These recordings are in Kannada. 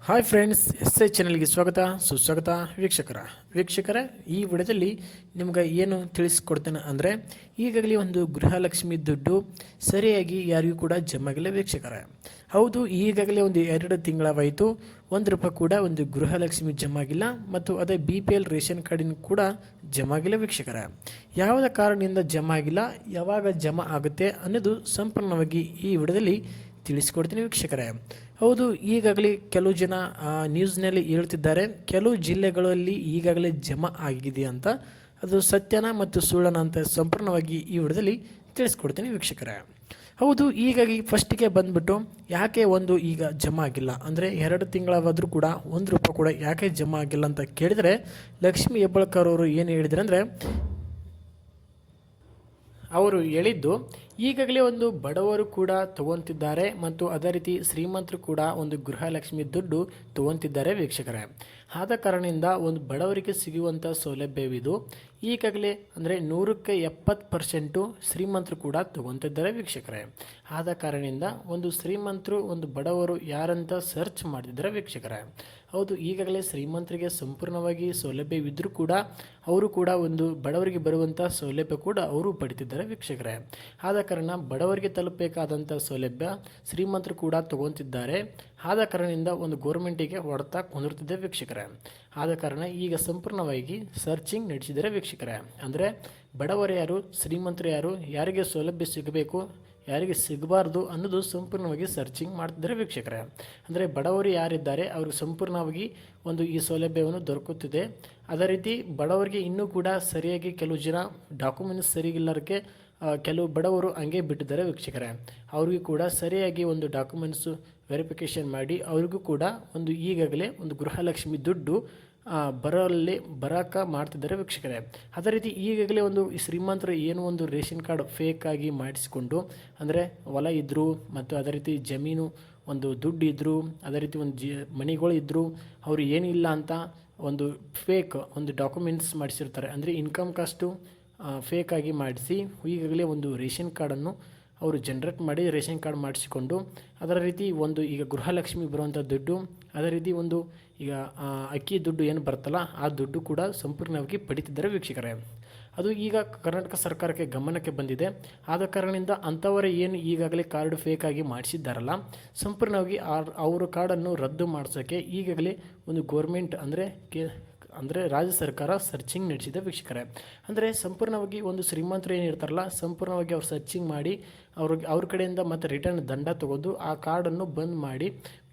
ಹಾಯ್ ಫ್ರೆಂಡ್ಸ್, ಎಸ್ ಚಾನಲ್ಗೆ ಸ್ವಾಗತ ಸುಸ್ವಾಗತ. ವೀಕ್ಷಕರ ಈ ವಿಡಿಯೋದಲ್ಲಿ ನಿಮ್ಗೆ ಏನು ತಿಳಿಸ್ಕೊಡ್ತೇನೆ ಅಂದರೆ, ಈಗಾಗಲೇ ಒಂದು ಗೃಹಲಕ್ಷ್ಮಿ ದುಡ್ಡು ಸರಿಯಾಗಿ ಯಾರಿಗೂ ಕೂಡ ಜಮಾ ಆಗಿಲ್ಲ ವೀಕ್ಷಕರ. ಹೌದು, ಈಗಾಗಲೇ ಒಂದು 2 ತಿಂಗಳಾಯಿತು, ₹1 ಕೂಡ ಒಂದು ಗೃಹಲಕ್ಷ್ಮಿ ಜಮಾ ಆಗಿಲ್ಲ ಮತ್ತು ಅದೇ BPL ರೇಷನ್ ಕಾರ್ಡಿನ ಕೂಡ ಜಮಾ ಆಗಿಲ್ಲ ವೀಕ್ಷಕರ. ಯಾವುದೇ ಕಾರಣದಿಂದ ಜಮಾ ಆಗಿಲ್ಲ, ಯಾವಾಗ ಜಮಾ ಆಗುತ್ತೆ ಅನ್ನೋದು ಸಂಪೂರ್ಣವಾಗಿ ಈ ವಿಡಿಯೋದಲ್ಲಿ ತಿಳಿಸ್ಕೊಡ್ತೀನಿ ವೀಕ್ಷಕರೇ. ಹೌದು, ಈಗಾಗಲೇ ಕೆಲವು ಜನ ನ್ಯೂಸ್ನಲ್ಲಿ ಹೇಳ್ತಿದ್ದಾರೆ ಕೆಲವು ಜಿಲ್ಲೆಗಳಲ್ಲಿ ಈಗಾಗಲೇ ಜಮಾ ಆಗಿದೆ ಅಂತ. ಅದು ಸತ್ಯನ ಮತ್ತು ಸುಳ್ಳನ ಅಂತ ಸಂಪೂರ್ಣವಾಗಿ ಈ ವಿಡಿಯೋದಲ್ಲಿ ತಿಳಿಸ್ಕೊಡ್ತೀನಿ ವೀಕ್ಷಕರೇ. ಹೌದು, ಹೀಗಾಗಿ ಫಸ್ಟಿಗೆ ಬಂದುಬಿಟ್ಟು ಯಾಕೆ ಒಂದು ಈಗ ಜಮಾ ಆಗಿಲ್ಲ ಅಂದರೆ 2 ತಿಂಗಳಾದರೂ ಕೂಡ ₹1 ಕೂಡ ಯಾಕೆ ಜಮಾ ಆಗಿಲ್ಲ ಅಂತ ಕೇಳಿದರೆ, ಲಕ್ಷ್ಮೀ ಹೆಬ್ಬಾಳ್ಕರ್ ಅವರು ಏನು ಹೇಳಿದ್ದಾರೆ ಅಂದರೆ, ಅವರು ಹೇಳಿದ್ದು ಈಗಾಗಲೇ ಒಂದು ಬಡವರು ಕೂಡ ತಗೊತಿದ್ದಾರೆ ಮತ್ತು ಅದೇ ರೀತಿ ಶ್ರೀಮಂತರು ಕೂಡ ಒಂದು ಗೃಹಲಕ್ಷ್ಮಿ ದುಡ್ಡು ತಗೊತಿದ್ದಾರೆ ವೀಕ್ಷಕರೇ. ಆದ ಕಾರಣದಿಂದ ಒಂದು ಬಡವರಿಗೆ ಸಿಗುವಂಥ ಸೌಲಭ್ಯವಿದು. ಈಗಾಗಲೇ ಅಂದರೆ 170% ಶ್ರೀಮಂತರು ಕೂಡ ತಗೊತಿದ್ದಾರೆ ವೀಕ್ಷಕರೇ. ಆದ ಕಾರಣದಿಂದ ಒಂದು ಶ್ರೀಮಂತರು ಒಂದು ಬಡವರು ಯಾರಂತ ಸರ್ಚ್ ಮಾಡ್ತಿದ್ದಾರೆ ವೀಕ್ಷಕರೇ. ಹೌದು, ಈಗಾಗಲೇ ಶ್ರೀಮಂತರಿಗೆ ಸಂಪೂರ್ಣವಾಗಿ ಸೌಲಭ್ಯವಿದ್ದರೂ ಕೂಡ ಅವರು ಕೂಡ ಒಂದು ಬಡವರಿಗೆ ಬರುವಂಥ ಸೌಲಭ್ಯ ಕೂಡ ಅವರು ಪಡಿತಿದ್ದಾರೆ ವೀಕ್ಷಕರೇ. ಆದ ಕಾರಣ ಬಡವರಿಗೆ ತಲುಪಬೇಕಾದಂಥ ಸೌಲಭ್ಯ ಶ್ರೀಮಂತರು ಕೂಡ ತಗೊತಿದ್ದಾರೆ. ಆದ ಕಾರಣದಿಂದ ಒಂದು ಗೋರ್ಮೆಂಟಿಗೆ ಹೊಡೆತ ಕುಂದಿರ್ತಿದೆ ವೀಕ್ಷಕರೇ. ಆದ ಕಾರಣ ಈಗ ಸಂಪೂರ್ಣವಾಗಿ ಸರ್ಚಿಂಗ್ ನಡೆಸಿದರೆ ವೀಕ್ಷಕರೇ. ಅಂದರೆ ಬಡವರು ಯಾರು, ಶ್ರೀಮಂತರು ಯಾರು, ಯಾರಿಗೆ ಸೌಲಭ್ಯ ಸಿಗಬೇಕು, ಯಾರಿಗೆ ಸಿಗಬಾರ್ದು ಅನ್ನೋದು ಸಂಪೂರ್ಣವಾಗಿ ಸರ್ಚಿಂಗ್ ಮಾಡ್ತಿದ್ದಾರೆ ವೀಕ್ಷಕರೇ. ಅಂದರೆ ಬಡವರು ಯಾರಿದ್ದಾರೆ ಅವ್ರಿಗೆ ಸಂಪೂರ್ಣವಾಗಿ ಒಂದು ಈ ಸೌಲಭ್ಯವನ್ನು ದೊರಕುತ್ತಿದೆ. ಅದೇ ರೀತಿ ಬಡವರಿಗೆ ಇನ್ನೂ ಕೂಡ ಸರಿಯಾಗಿ ಕೆಲವು ಜನ ಡಾಕ್ಯುಮೆಂಟ್ಸ್ ಸರಿಗಿಲ್ಲರಕ್ಕೆ ಕೆಲವು ಬಡವರು ಹಂಗೆ ಬಿಟ್ಟಿದ್ದಾರೆ ವೀಕ್ಷಕರೇ. ಅವ್ರಿಗೂ ಕೂಡ ಸರಿಯಾಗಿ ಒಂದು ಡಾಕ್ಯುಮೆಂಟ್ಸು ವೆರಿಫಿಕೇಷನ್ ಮಾಡಿ ಅವ್ರಿಗೂ ಕೂಡ ಒಂದು ಈಗಾಗಲೇ ಒಂದು ಗೃಹಲಕ್ಷ್ಮಿ ದುಡ್ಡು ಬರೋಕ್ಕೆ ಮಾಡ್ತಿದ್ದಾರೆ ವೀಕ್ಷಕರೇ. ಅದೇ ರೀತಿ ಈಗಾಗಲೇ ಒಂದು ಶ್ರೀಮಂತರು ಏನು ಒಂದು ರೇಷನ್ ಕಾರ್ಡ್ ಫೇಕಾಗಿ ಮಾಡಿಸಿಕೊಂಡು, ಅಂದರೆ ಹೊಲ ಇದ್ದರು ಮತ್ತು ಅದೇ ರೀತಿ ಜಮೀನು ಒಂದು ದುಡ್ಡು ಇದ್ದರು, ಅದೇ ರೀತಿ ಒಂದು ಮನೆಗಳು ಇದ್ದರು, ಅವರು ಏನಿಲ್ಲ ಅಂತ ಒಂದು ಫೇಕ್ ಒಂದು ಡಾಕ್ಯುಮೆಂಟ್ಸ್ ಮಾಡಿಸಿರ್ತಾರೆ. ಅಂದರೆ ಇನ್ಕಮ್ ಕಾಸ್ಟು ಫೇಕಾಗಿ ಮಾಡಿಸಿ ಈಗಾಗಲೇ ಒಂದು ರೇಷನ್ ಕಾರ್ಡನ್ನು ಅವರು ಜನ್ರೇಟ್ ಮಾಡಿ ರೇಷನ್ ಕಾರ್ಡ್ ಮಾಡಿಸಿಕೊಂಡು ಅದರ ರೀತಿ ಒಂದು ಈಗ ಗೃಹಲಕ್ಷ್ಮಿ ಬರುವಂಥ ದುಡ್ಡು, ಅದೇ ರೀತಿ ಒಂದು ಈಗ ಅಕ್ಕಿ ದುಡ್ಡು ಏನು ಬರ್ತಲ್ಲ ಆ ದುಡ್ಡು ಕೂಡ ಸಂಪೂರ್ಣವಾಗಿ ಪಡಿತಿದ್ದಾರೆ ವೀಕ್ಷಕರೇ. ಅದು ಈಗ ಕರ್ನಾಟಕ ಸರ್ಕಾರಕ್ಕೆ ಗಮನಕ್ಕೆ ಬಂದಿದೆ. ಆದ ಕಾರಣದಿಂದ ಅಂಥವರೇ ಏನು ಈಗಾಗಲೇ ಕಾರ್ಡ್ ಫೇಕಾಗಿ ಮಾಡಿಸಿದ್ದಾರಲ್ಲ, ಸಂಪೂರ್ಣವಾಗಿ ಅವರ ಕಾರ್ಡನ್ನು ರದ್ದು ಮಾಡಿಸೋಕ್ಕೆ ಈಗಾಗಲೇ ಒಂದು ಗೋರ್ಮೆಂಟ್ ಅಂದರೆ ರಾಜ್ಯ ಸರ್ಕಾರ ಸರ್ಚಿಂಗ್ ನಡೆಸಿದೆ ವೀಕ್ಷಕರೇ. ಅಂದರೆ ಸಂಪೂರ್ಣವಾಗಿ ಒಂದು ಶ್ರೀಮಂತರು ಏನಿರ್ತಾರಲ್ಲ, ಸಂಪೂರ್ಣವಾಗಿ ಅವ್ರು ಸರ್ಚಿಂಗ್ ಮಾಡಿ ಅವ್ರ ಕಡೆಯಿಂದ ಮತ್ತು ರಿಟರ್ನ್ ದಂಡ ತಗೊಂಡು ಆ ಕಾರ್ಡನ್ನು ಬಂದ್ ಮಾಡಿ,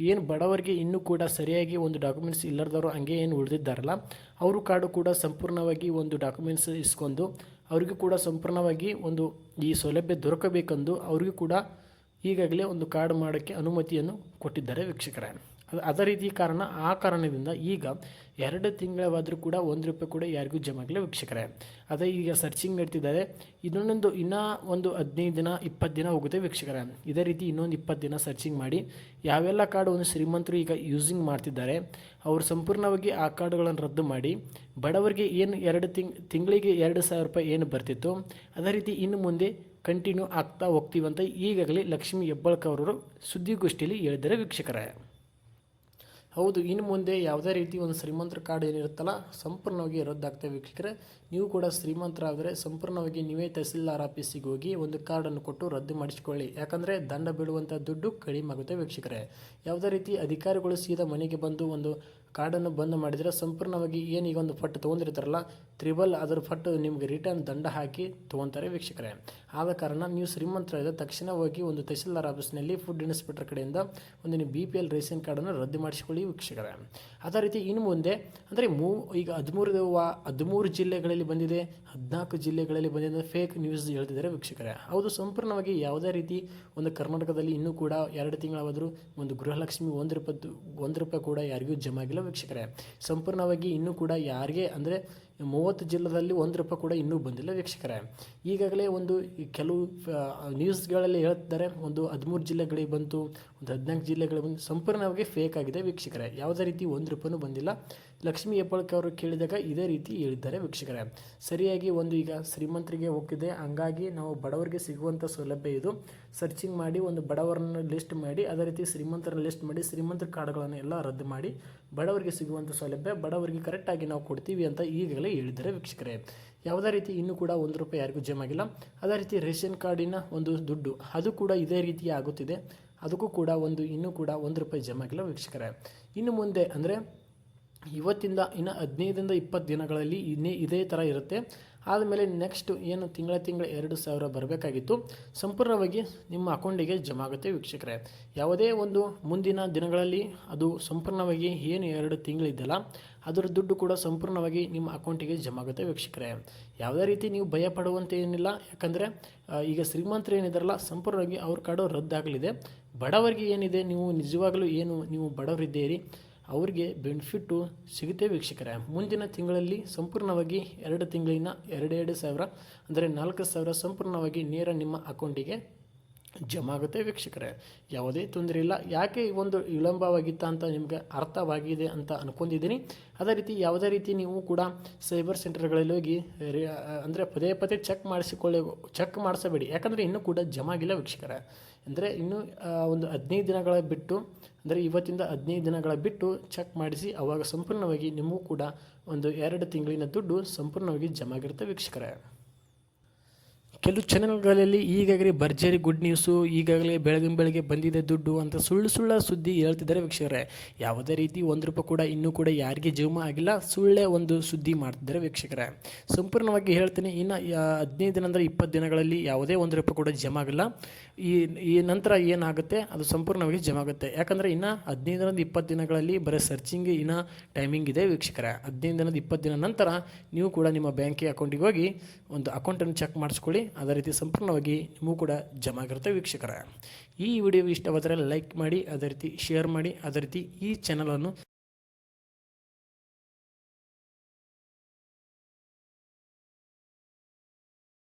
ಏನು ಬಡವರಿಗೆ ಇನ್ನೂ ಕೂಡ ಸರಿಯಾಗಿ ಒಂದು ಡಾಕ್ಯುಮೆಂಟ್ಸ್ ಇಲ್ಲದವರು ಹಂಗೆ ಏನು ಉಳಿದಿದ್ದಾರಲ್ಲ, ಅವರು ಕಾರ್ಡು ಕೂಡ ಸಂಪೂರ್ಣವಾಗಿ ಒಂದು ಡಾಕ್ಯುಮೆಂಟ್ಸ್ ಇಸ್ಕೊಂಡು ಅವ್ರಿಗೂ ಕೂಡ ಸಂಪೂರ್ಣವಾಗಿ ಒಂದು ಈ ಸೌಲಭ್ಯ ದೊರಕಬೇಕೆಂದು ಅವ್ರಿಗೂ ಕೂಡ ಈಗಾಗಲೇ ಒಂದು ಕಾರ್ಡ್ ಮಾಡೋಕ್ಕೆ ಅನುಮತಿಯನ್ನು ಕೊಟ್ಟಿದ್ದಾರೆ ವೀಕ್ಷಕರೇ. ಅದೇ ರೀತಿ ಆ ಕಾರಣದಿಂದ ಈಗ 2 ತಿಂಗಳಾದರೂ ಕೂಡ ₹1 ಕೂಡ ಯಾರಿಗೂ ಜಮಾ ಆಗಿಲ್ಲ ವೀಕ್ಷಕರೇ. ಅದೇ ಈಗ ಸರ್ಚಿಂಗ್ ನಡೀತಿದ್ದಾರೆ. ಇನ್ನೂ ಒಂದು 15 ದಿನ 20 ದಿನ ಹೋಗುತ್ತೆ ವೀಕ್ಷಕರೇ. ಇದೇ ರೀತಿ ಇನ್ನೊಂದು 20 ದಿನ ಸರ್ಚಿಂಗ್ ಮಾಡಿ ಯಾವೆಲ್ಲ ಕಾರ್ಡ್ ಒಂದು ಶ್ರೀಮಂತರು ಈಗ ಯೂಸಿಂಗ್ ಮಾಡ್ತಿದ್ದಾರೆ ಅವರು ಸಂಪೂರ್ಣವಾಗಿ ಆ ಕಾರ್ಡ್ಗಳನ್ನು ರದ್ದು ಮಾಡಿ ಬಡವರಿಗೆ ಏನು 2 ತಿಂಗಳಿಗೆ ₹2,000 ಏನು ಬರ್ತಿತ್ತು ಅದೇ ರೀತಿ ಇನ್ನು ಮುಂದೆ ಕಂಟಿನ್ಯೂ ಆಗ್ತಾ ಹೋಗ್ತೀವಂತ ಈಗಾಗಲೇ ಲಕ್ಷ್ಮೀ ಹೆಬ್ಬಾಳ್ಕರ್ ಅವರು ಸುದ್ದಿಗೋಷ್ಠಿಯಲ್ಲಿ ಹೇಳಿದ್ದಾರೆ ವೀಕ್ಷಕರೇ. ಹೌದು, ಇನ್ನು ಮುಂದೆ ಯಾವುದೇ ರೀತಿ ಒಂದು ಶ್ರೀಮಂತರ ಕಾರ್ಡ್ ಏನಿರುತ್ತಲ್ಲ ಸಂಪೂರ್ಣವಾಗಿ ರದ್ದಾಗ್ತವೆ ವೀಕ್ಷಕರೇ. ನೀವು ಕೂಡ ಶ್ರೀಮಂತರಾದರೆ ಸಂಪೂರ್ಣವಾಗಿ ನೀವೇ ತಹಸೀಲ್ದಾರ್ ಆಫೀಸಿಗೆ ಹೋಗಿ ಒಂದು ಕಾರ್ಡನ್ನು ಕೊಟ್ಟು ರದ್ದು ಮಾಡಿಸಿಕೊಳ್ಳಿ. ಯಾಕಂದರೆ ದಂಡ ಬೀಳುವಂಥ ದುಡ್ಡು ಕಡಿಮೆ ಆಗುತ್ತೆ ವೀಕ್ಷಕರೇ. ಯಾವುದೇ ರೀತಿ ಅಧಿಕಾರಿಗಳು ಸೀದಾ ಮನೆಗೆ ಬಂದು ಒಂದು ಕಾರ್ಡನ್ನು ಬಂದ್ ಮಾಡಿದರೆ ಸಂಪೂರ್ಣವಾಗಿ ಏನೀಗ ಒಂದು ಪಟ್ಟು ತೊಗೊಂಡಿರ್ತಾರಲ್ಲ ತ್ರಿಬಲ್ ಅದರ ಪಟ್ಟು ನಿಮಗೆ ರಿಟರ್ನ್ ದಂಡ ಹಾಕಿ ತೊಗೊತಾರೆ ವೀಕ್ಷಕರೇ. ಆದ ಕಾರಣ ನೀವು ಶ್ರೀಮಂತರಾದ ತಕ್ಷಣ ಹೋಗಿ ಒಂದು ತಹಸೀಲ್ದಾರ್ ಆಫೀಸ್ನಲ್ಲಿ ಫುಡ್ ಇನ್ಸ್ಪೆಕ್ಟರ್ ಕಡೆಯಿಂದ ಒಂದು ನೀವು BPL ರೇಷನ್ ಕಾರ್ಡನ್ನು ರದ್ದು ಮಾಡಿಸಿಕೊಳ್ಳಿ ವೀಕ್ಷಕರೇ. ಅದೇ ರೀತಿ ಇನ್ನು ಮುಂದೆ ಅಂದರೆ ಈಗ 13 ಜಿಲ್ಲೆಗಳಲ್ಲಿ ಬಂದಿದೆ, 14 ಜಿಲ್ಲೆಗಳಲ್ಲಿ ಬಂದಿದೆ ಫೇಕ್ ನ್ಯೂಸ್ ಹೇಳ್ತಿದ್ದಾರೆ ವೀಕ್ಷಕರೇ. ಹೌದು, ಸಂಪೂರ್ಣವಾಗಿ ಯಾವುದೇ ರೀತಿ ಒಂದು ಕರ್ನಾಟಕದಲ್ಲಿ ಇನ್ನೂ ಕೂಡ 2 ತಿಂಗಳಾದರೂ ಒಂದು ಗೃಹಲಕ್ಷ್ಮಿ ₹1 ಕೂಡ ಯಾರಿಗೂ ಜಮಾ ಆಗಿಲ್ಲ ವೀಕ್ಷಕರೇ. ಸಂಪೂರ್ಣವಾಗಿ ಇನ್ನೂ ಕೂಡ ಯಾರಿಗೆ ಅಂದರೆ 30 ಜಿಲ್ಲೆಯಲ್ಲಿ ₹1 ಕೂಡ ಇನ್ನೂ ಬಂದಿಲ್ಲ ವೀಕ್ಷಕರೇ. ಈಗಾಗಲೇ ಒಂದು ಕೆಲವು ನ್ಯೂಸ್ಗಳಲ್ಲಿ ಹೇಳ್ತಿದ್ದಾರೆ ಒಂದು 13 ಜಿಲ್ಲೆಗಳಿಗೆ ಬಂತು, ಒಂದು 14 ಜಿಲ್ಲೆಗಳು ಬಂದು ಸಂಪೂರ್ಣವಾಗಿ ಫೇಕ್ ಆಗಿದೆ ವೀಕ್ಷಕರೇ. ಯಾವುದೇ ರೀತಿ ಒಂದು ರೂಪಾಯಿನೂ ಬಂದಿಲ್ಲ. ಲಕ್ಷ್ಮೀ ಹೆಬ್ಬಾಳ್ಕರ್ ಅವರು ಕೇಳಿದಾಗ ಇದೇ ರೀತಿ ಹೇಳಿದ್ದಾರೆ ವೀಕ್ಷಕರೇ. ಸರಿಯಾಗಿ ಒಂದು ಈಗ ಶ್ರೀಮಂತರಿಗೆ ಹೋಗಿದೆ, ಹಂಗಾಗಿ ನಾವು ಬಡವರಿಗೆ ಸಿಗುವಂಥ ಸೌಲಭ್ಯ ಇದು. ಸರ್ಚಿಂಗ್ ಮಾಡಿ ಒಂದು ಬಡವರನ್ನು ಲಿಸ್ಟ್ ಮಾಡಿ, ಅದೇ ರೀತಿ ಶ್ರೀಮಂತರನ್ನ ಲಿಸ್ಟ್ ಮಾಡಿ, ಶ್ರೀಮಂತರ ಕಾರ್ಡ್ಗಳನ್ನು ಎಲ್ಲ ರದ್ದು ಮಾಡಿ ಬಡವರಿಗೆ ಸಿಗುವಂಥ ಸೌಲಭ್ಯ ಬಡವರಿಗೆ ಕರೆಕ್ಟಾಗಿ ನಾವು ಕೊಡ್ತೀವಿ ಅಂತ ಈಗಾಗಲೇ ಹೇಳಿದ್ದಾರೆ ವೀಕ್ಷಕರೇ. ಯಾವುದೇ ರೀತಿ ಇನ್ನೂ ಕೂಡ 1 ರೂಪಾಯಿ ಯಾರಿಗೂ ಜಮಾ ಆಗಿಲ್ಲ. ಅದೇ ರೀತಿ ರೇಷನ್ ಕಾರ್ಡಿನ ಒಂದು ದುಡ್ಡು ಅದು ಕೂಡ ಇದೇ ರೀತಿ ಆಗುತ್ತಿದೆ, ಅದಕ್ಕೂ ಕೂಡ ಇನ್ನೂ ಕೂಡ 1 ರೂಪಾಯಿ ಜಮಾ ಆಗಿಲ್ಲ ವೀಕ್ಷಕರೇ. ಇನ್ನು ಮುಂದೆ ಅಂದರೆ ಇವತ್ತಿಂದ ಇನ್ನು 15ರಿಂದ 20 ದಿನಗಳಲ್ಲಿ ಇದೇ ಥರ ಇರುತ್ತೆ. ಆದಮೇಲೆ ನೆಕ್ಸ್ಟ್ ಏನು ತಿಂಗಳ 2,000 ಬರಬೇಕಾಗಿತ್ತು ಸಂಪೂರ್ಣವಾಗಿ ನಿಮ್ಮ ಅಕೌಂಟಿಗೆ ಜಮಾ ಆಗುತ್ತೆ ವೀಕ್ಷಕರೇ. ಯಾವುದೇ ಒಂದು ಮುಂದಿನ ದಿನಗಳಲ್ಲಿ ಅದು ಸಂಪೂರ್ಣವಾಗಿ ಏನು 2 ತಿಂಗಳಿದ್ದಲ್ಲ ಅದರ ದುಡ್ಡು ಕೂಡ ಸಂಪೂರ್ಣವಾಗಿ ನಿಮ್ಮ ಅಕೌಂಟಿಗೆ ಜಮಾ ಆಗುತ್ತೆ ವೀಕ್ಷಕರೇ. ಯಾವುದೇ ರೀತಿ ನೀವು ಭಯ ಪಡುವಂತೆ ಏನಿಲ್ಲ, ಯಾಕಂದರೆ ಈಗ ಶ್ರೀಮಂತರು ಏನಿದಾರಲ್ಲ ಸಂಪೂರ್ಣವಾಗಿ ಅವ್ರ ಕಾರ್ಡು ರದ್ದಾಗಲಿದೆ. ಬಡವರಿಗೆ ಏನಿದೆ, ನೀವು ನಿಜವಾಗಲೂ ನೀವು ಬಡವರಿದ್ದೀರಿ ಅವ್ರಿಗೆ ಬೆನಿಫಿಟ್ಟು ಸಿಗುತ್ತೆ ವೀಕ್ಷಕರೇ. ಮುಂದಿನ ತಿಂಗಳಲ್ಲಿ ಸಂಪೂರ್ಣವಾಗಿ 2 ತಿಂಗಳಿನ 2,000 ಅಂದರೆ 4,000 ಸಂಪೂರ್ಣವಾಗಿ ನೇರ ನಿಮ್ಮ ಅಕೌಂಟಿಗೆ ಜಮಾ ಆಗುತ್ತೆ ವೀಕ್ಷಕರೇ. ಯಾವುದೇ ತೊಂದರೆ ಇಲ್ಲ. ಯಾಕೆ ಒಂದು ವಿಳಂಬವಾಗಿತ್ತ ಅಂತ ನಿಮಗೆ ಅರ್ಥವಾಗಿದೆ ಅಂತ ಅನ್ಕೊಂಡಿದ್ದೀನಿ. ಅದೇ ರೀತಿ ಯಾವುದೇ ರೀತಿ ನೀವು ಕೂಡ ಸೈಬರ್ ಸೆಂಟರ್ಗಳಲ್ಲಿ ಹೋಗಿ ಅಂದರೆ ಪದೇ ಚೆಕ್ ಮಾಡಿಸಬೇಡಿ, ಯಾಕಂದರೆ ಇನ್ನೂ ಕೂಡ ಜಮಾ ಆಗಿಲ್ಲ ವೀಕ್ಷಕರೇ. ಅಂದರೆ ಇನ್ನೂ ಒಂದು 15 ದಿನಗಳ ಬಿಟ್ಟು, ಅಂದರೆ ಇವತ್ತಿಂದ 15 ದಿನಗಳ ಬಿಟ್ಟು ಚೆಕ್ ಮಾಡಿಸಿ, ಆವಾಗ ಸಂಪೂರ್ಣವಾಗಿ ನಿಮಗೂ ಕೂಡ ಒಂದು 2 ತಿಂಗಳಿನ ದುಡ್ಡು ಸಂಪೂರ್ಣವಾಗಿ ಜಮಾ ಆಗಿರುತ್ತೆ ವೀಕ್ಷಕರೇ. ಕೆಲವು ಚಾನೆಲ್ಗಳಲ್ಲಿ ಈಗಾಗಲೇ ಭರ್ಜರಿ ಗುಡ್ ನ್ಯೂಸು, ಈಗಾಗಲೇ ಬೆಳಗ್ಗೆ ಬಂದಿದೆ ದುಡ್ಡು ಅಂತ ಸುಳ್ಳು ಸುದ್ದಿ ಹೇಳ್ತಿದ್ದಾರೆ ವೀಕ್ಷಕರೇ. ಯಾವುದೇ ರೀತಿ 1 ರೂಪಾಯಿ ಕೂಡ ಇನ್ನೂ ಕೂಡ ಯಾರಿಗೆ ಜಮಾ ಆಗಿಲ್ಲ, ಸುಳ್ಳೇ ಒಂದು ಸುದ್ದಿ ಮಾಡ್ತಿದ್ದಾರೆ ವೀಕ್ಷಕರೇ. ಸಂಪೂರ್ಣವಾಗಿ ಹೇಳ್ತೀನಿ, ಇನ್ನು 15 ದಿನ ಅಂದರೆ 20 ದಿನಗಳಲ್ಲಿ ಯಾವುದೇ 1 ರೂಪಾಯಿ ಕೂಡ ಜಮಾ ಆಗಿಲ್ಲ. ಈ ನಂತರ ಏನಾಗುತ್ತೆ ಅದು ಸಂಪೂರ್ಣವಾಗಿ ಜಮಾ ಆಗುತ್ತೆ. ಯಾಕಂದರೆ ಇನ್ನು 15ರಿಂದ 20 ದಿನಗಳಲ್ಲಿ ಬರೀ ಸರ್ಚಿಂಗ್ ಇನ್ನು ಟೈಮಿಂಗ್ ಇದೆ ವೀಕ್ಷಕರೇ. 15ರಿಂದ 20 ದಿನ ನಂತರ ನೀವು ಕೂಡ ನಿಮ್ಮ ಬ್ಯಾಂಕಿಗೆ ಅಕೌಂಟಿಗೆ ಹೋಗಿ ಒಂದು ಅಕೌಂಟನ್ನು ಚೆಕ್ ಮಾಡಿಸ್ಕೊಳ್ಳಿ. ಅದೇ ರೀತಿ ಸಂಪೂರ್ಣವಾಗಿ ನಿಮಗೂ ಕೂಡ ಜಮಾ ಆಗಿರುತ್ತೆ ವೀಕ್ಷಕರೇ. ಈ ವಿಡಿಯೋ ಇಷ್ಟವಾದರೆ ಲೈಕ್ ಮಾಡಿ, ಅದೇ ರೀತಿ ಶೇರ್ ಮಾಡಿ, ಅದೇ ರೀತಿ ಈ ಚಾನಲನ್ನು